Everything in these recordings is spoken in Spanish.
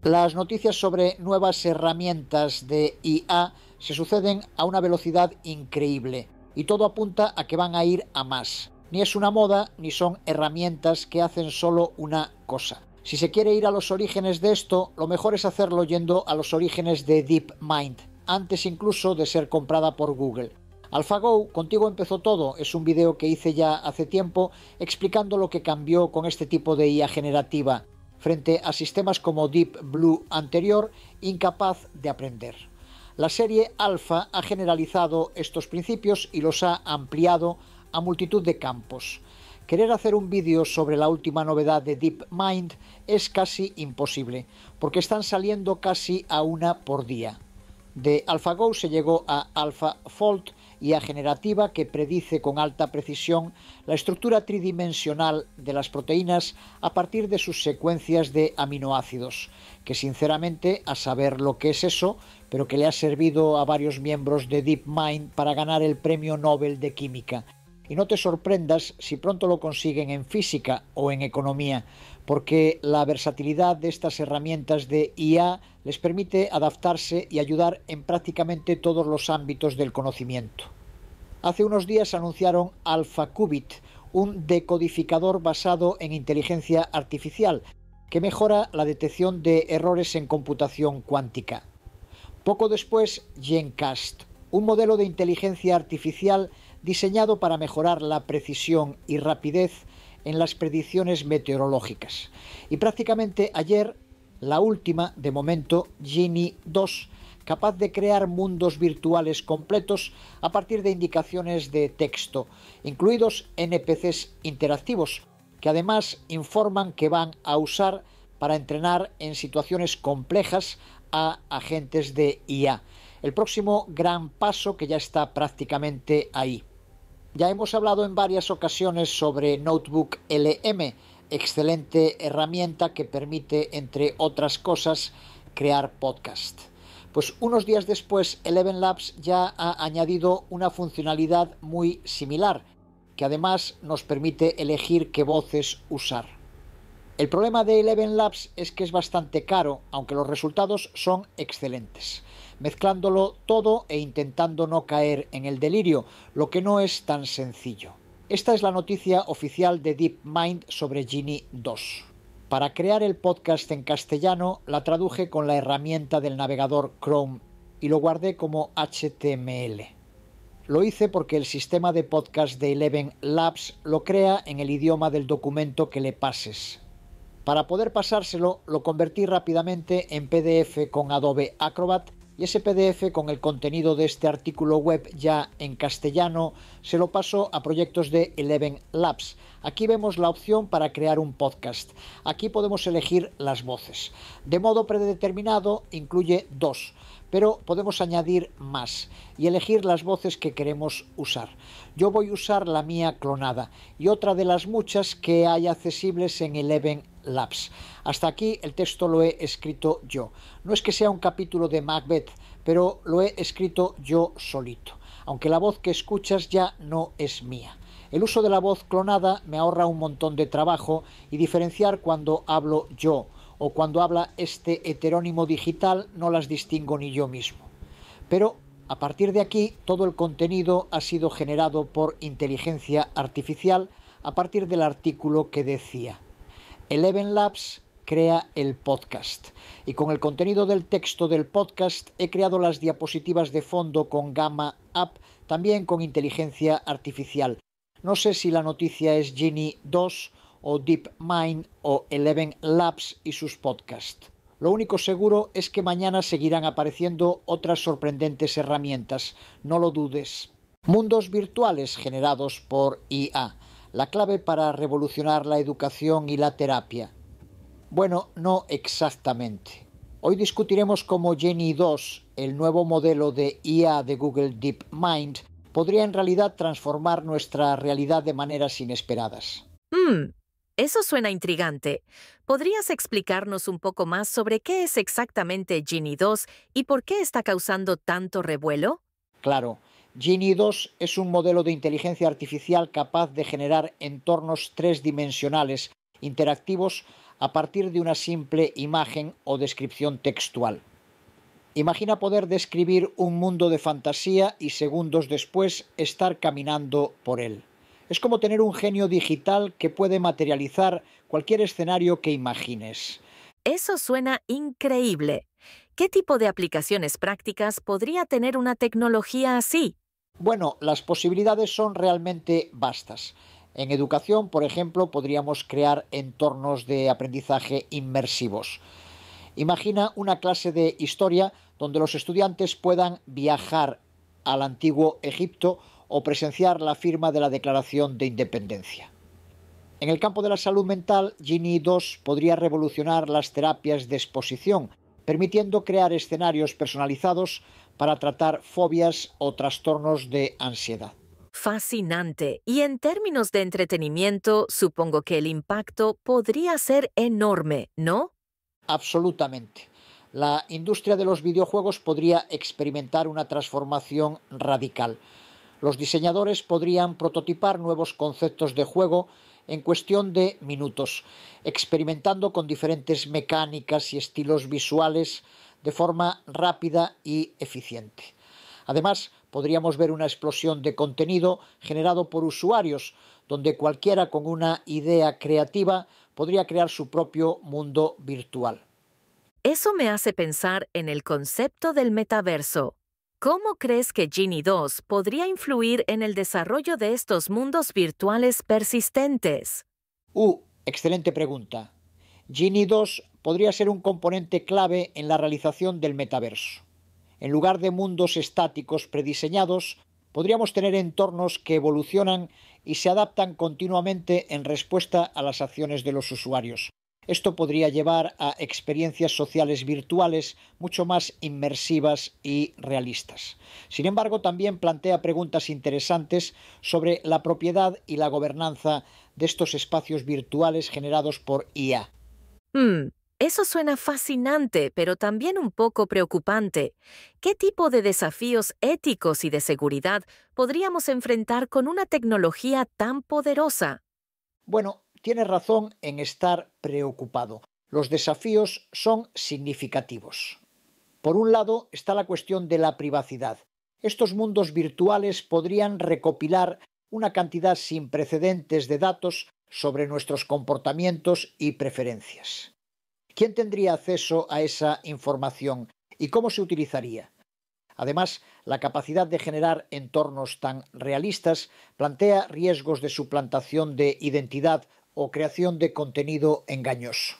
Las noticias sobre nuevas herramientas de IA se suceden a una velocidad increíble y todo apunta a que van a ir a más. Ni es una moda ni son herramientas que hacen solo una cosa. Si se quiere ir a los orígenes de esto, lo mejor es hacerlo yendo a los orígenes de DeepMind, antes incluso de ser comprada por Google. AlphaGo, contigo empezó todo, es un vídeo que hice ya hace tiempo explicando lo que cambió con este tipo de IA generativa frente a sistemas como Deep Blue anterior, incapaz de aprender. La serie Alpha ha generalizado estos principios y los ha ampliado a multitud de campos. Querer hacer un vídeo sobre la última novedad de DeepMind es casi imposible, porque están saliendo casi a una por día. De AlphaGo se llegó a AlphaFold, IA generativa que predice con alta precisión la estructura tridimensional de las proteínas a partir de sus secuencias de aminoácidos, que sinceramente, a saber lo que es eso, pero que le ha servido a varios miembros de DeepMind para ganar el Premio Nobel de Química. Y no te sorprendas si pronto lo consiguen en física o en economía, porque la versatilidad de estas herramientas de IA les permite adaptarse y ayudar en prácticamente todos los ámbitos del conocimiento. Hace unos días anunciaron AlphaQubit, un decodificador basado en inteligencia artificial que mejora la detección de errores en computación cuántica. Poco después, GenCast, un modelo de inteligencia artificial diseñado para mejorar la precisión y rapidez en las predicciones meteorológicas. Y prácticamente ayer, la última, de momento, Genie 2, capaz de crear mundos virtuales completos a partir de indicaciones de texto, incluidos NPCs interactivos, que además informan que van a usar para entrenar en situaciones complejas a agentes de IA. El próximo gran paso que ya está prácticamente ahí. Ya hemos hablado en varias ocasiones sobre Notebook LM, excelente herramienta que permite, entre otras cosas, crear podcast. Pues unos días después, Eleven Labs ya ha añadido una funcionalidad muy similar, que además nos permite elegir qué voces usar. El problema de Eleven Labs es que es bastante caro, aunque los resultados son excelentes, mezclándolo todo e intentando no caer en el delirio, lo que no es tan sencillo. Esta es la noticia oficial de DeepMind sobre Genie 2. Para crear el podcast en castellano, la traduje con la herramienta del navegador Chrome y lo guardé como HTML. Lo hice porque el sistema de podcast de Eleven Labs lo crea en el idioma del documento que le pases. Para poder pasárselo, lo convertí rápidamente en PDF con Adobe Acrobat y ese PDF con el contenido de este artículo web ya en castellano se lo paso a proyectos de Eleven Labs. Aquí vemos la opción para crear un podcast. Aquí podemos elegir las voces. De modo predeterminado incluye 2, pero podemos añadir más y elegir las voces que queremos usar. Yo voy a usar la mía clonada y otra de las muchas que hay accesibles en Eleven Labs. Hasta aquí el texto lo he escrito yo. No es que sea un capítulo de Macbeth, pero lo he escrito yo solito, aunque la voz que escuchas ya no es mía. El uso de la voz clonada me ahorra un montón de trabajo y diferenciar cuando hablo yo o cuando habla este heterónimo digital no las distingo ni yo mismo. Pero a partir de aquí todo el contenido ha sido generado por inteligencia artificial a partir del artículo que decía: Eleven Labs crea el podcast y con el contenido del texto del podcast he creado las diapositivas de fondo con Gamma App, también con inteligencia artificial. No sé si la noticia es Genie 2 o DeepMind o Eleven Labs y sus podcasts. Lo único seguro es que mañana seguirán apareciendo otras sorprendentes herramientas, no lo dudes. Mundos virtuales generados por IA, la clave para revolucionar la educación y la terapia. Bueno, no exactamente. Hoy discutiremos cómo Genie 2, el nuevo modelo de IA de Google DeepMind, podría en realidad transformar nuestra realidad de maneras inesperadas. Eso suena intrigante. ¿Podrías explicarnos un poco más sobre qué es exactamente Genie 2 y por qué está causando tanto revuelo? Claro, Genie 2 es un modelo de inteligencia artificial capaz de generar entornos 3 dimensionales interactivos a partir de una simple imagen o descripción textual. Imagina poder describir un mundo de fantasía y segundos después estar caminando por él. Es como tener un genio digital que puede materializar cualquier escenario que imagines. Eso suena increíble. ¿Qué tipo de aplicaciones prácticas podría tener una tecnología así? Bueno, las posibilidades son realmente vastas. En educación, por ejemplo, podríamos crear entornos de aprendizaje inmersivos. Imagina una clase de historia donde los estudiantes puedan viajar al antiguo Egipto o presenciar la firma de la Declaración de Independencia. En el campo de la salud mental, Genie 2 podría revolucionar las terapias de exposición, permitiendo crear escenarios personalizados para tratar fobias o trastornos de ansiedad. Fascinante. Y en términos de entretenimiento, supongo que el impacto podría ser enorme, ¿no? Absolutamente. La industria de los videojuegos podría experimentar una transformación radical. Los diseñadores podrían prototipar nuevos conceptos de juego en cuestión de minutos, experimentando con diferentes mecánicas y estilos visuales de forma rápida y eficiente. Además, podríamos ver una explosión de contenido generado por usuarios, donde cualquiera con una idea creativa podría crear su propio mundo virtual. Eso me hace pensar en el concepto del metaverso. ¿Cómo crees que Genie 2 podría influir en el desarrollo de estos mundos virtuales persistentes? Excelente pregunta. Genie 2 podría ser un componente clave en la realización del metaverso. En lugar de mundos estáticos prediseñados, podríamos tener entornos que evolucionan y se adaptan continuamente en respuesta a las acciones de los usuarios. Esto podría llevar a experiencias sociales virtuales mucho más inmersivas y realistas. Sin embargo, también plantea preguntas interesantes sobre la propiedad y la gobernanza de estos espacios virtuales generados por IA. Eso suena fascinante, pero también un poco preocupante. ¿Qué tipo de desafíos éticos y de seguridad podríamos enfrentar con una tecnología tan poderosa? Bueno, tienes razón en estar preocupado. Los desafíos son significativos. Por un lado está la cuestión de la privacidad. Estos mundos virtuales podrían recopilar una cantidad sin precedentes de datos sobre nuestros comportamientos y preferencias. ¿Quién tendría acceso a esa información y cómo se utilizaría? Además, la capacidad de generar entornos tan realistas plantea riesgos de suplantación de identidad o creación de contenido engañoso.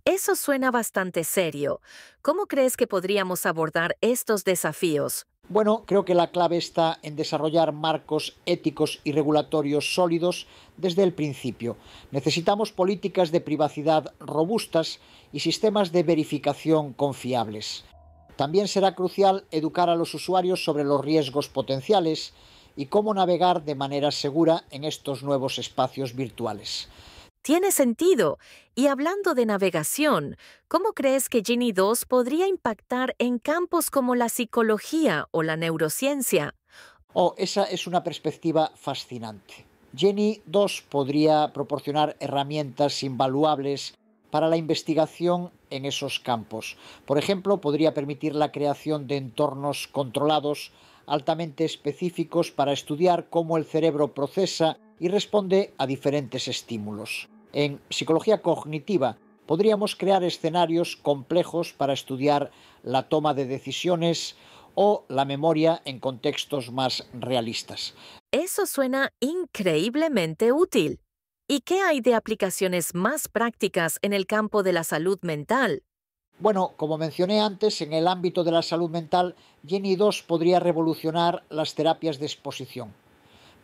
Eso suena bastante serio. ¿Cómo crees que podríamos abordar estos desafíos? Bueno, creo que la clave está en desarrollar marcos éticos y regulatorios sólidos desde el principio. Necesitamos políticas de privacidad robustas y sistemas de verificación confiables. También será crucial educar a los usuarios sobre los riesgos potenciales y cómo navegar de manera segura en estos nuevos espacios virtuales. Tiene sentido. Y hablando de navegación, ¿cómo crees que Genie 2 podría impactar en campos como la psicología o la neurociencia? Esa es una perspectiva fascinante. Genie 2 podría proporcionar herramientas invaluables para la investigación en esos campos. Por ejemplo, podría permitir la creación de entornos controlados altamente específicos para estudiar cómo el cerebro procesa y responde a diferentes estímulos. En psicología cognitiva podríamos crear escenarios complejos para estudiar la toma de decisiones o la memoria en contextos más realistas. Eso suena increíblemente útil. ¿Y qué hay de aplicaciones más prácticas en el campo de la salud mental? Bueno, como mencioné antes, en el ámbito de la salud mental, Genie 2 podría revolucionar las terapias de exposición.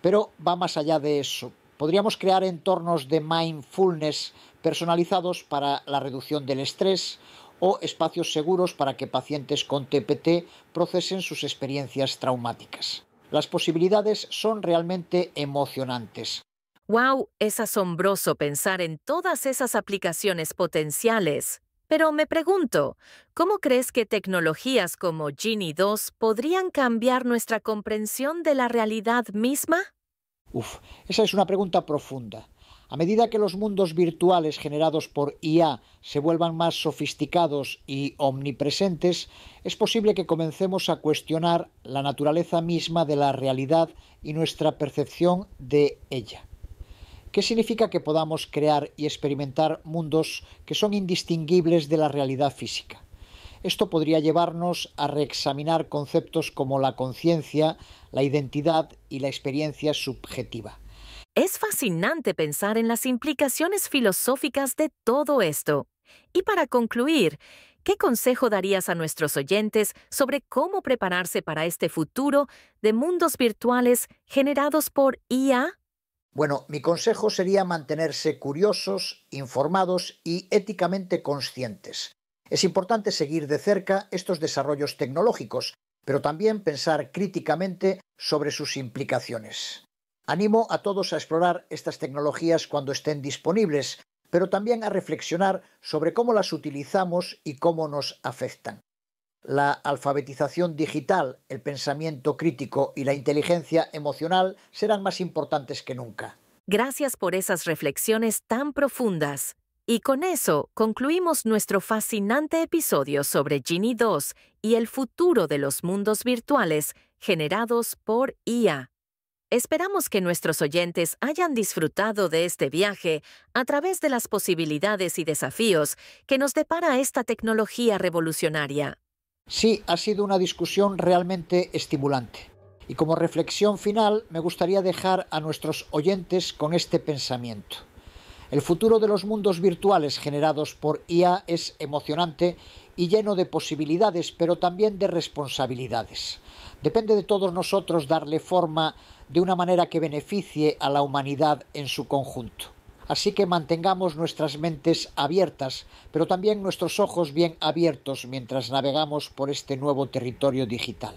Pero va más allá de eso. Podríamos crear entornos de mindfulness personalizados para la reducción del estrés o espacios seguros para que pacientes con TPT procesen sus experiencias traumáticas. Las posibilidades son realmente emocionantes. ¡Wow! Es asombroso pensar en todas esas aplicaciones potenciales. Pero me pregunto, ¿cómo crees que tecnologías como Genie 2 podrían cambiar nuestra comprensión de la realidad misma? Esa es una pregunta profunda. A medida que los mundos virtuales generados por IA se vuelvan más sofisticados y omnipresentes, es posible que comencemos a cuestionar la naturaleza misma de la realidad y nuestra percepción de ella. ¿Qué significa que podamos crear y experimentar mundos que son indistinguibles de la realidad física? Esto podría llevarnos a reexaminar conceptos como la conciencia, la identidad y la experiencia subjetiva. Es fascinante pensar en las implicaciones filosóficas de todo esto. Y para concluir, ¿qué consejo darías a nuestros oyentes sobre cómo prepararse para este futuro de mundos virtuales generados por IA? Bueno, mi consejo sería mantenerse curiosos, informados y éticamente conscientes. Es importante seguir de cerca estos desarrollos tecnológicos, pero también pensar críticamente sobre sus implicaciones. Animo a todos a explorar estas tecnologías cuando estén disponibles, pero también a reflexionar sobre cómo las utilizamos y cómo nos afectan. La alfabetización digital, el pensamiento crítico y la inteligencia emocional serán más importantes que nunca. Gracias por esas reflexiones tan profundas. Y con eso concluimos nuestro fascinante episodio sobre Genie 2 y el futuro de los mundos virtuales generados por IA. Esperamos que nuestros oyentes hayan disfrutado de este viaje a través de las posibilidades y desafíos que nos depara esta tecnología revolucionaria. Sí, ha sido una discusión realmente estimulante. Y como reflexión final, me gustaría dejar a nuestros oyentes con este pensamiento. El futuro de los mundos virtuales generados por IA es emocionante y lleno de posibilidades, pero también de responsabilidades. Depende de todos nosotros darle forma de una manera que beneficie a la humanidad en su conjunto. Así que mantengamos nuestras mentes abiertas, pero también nuestros ojos bien abiertos mientras navegamos por este nuevo territorio digital.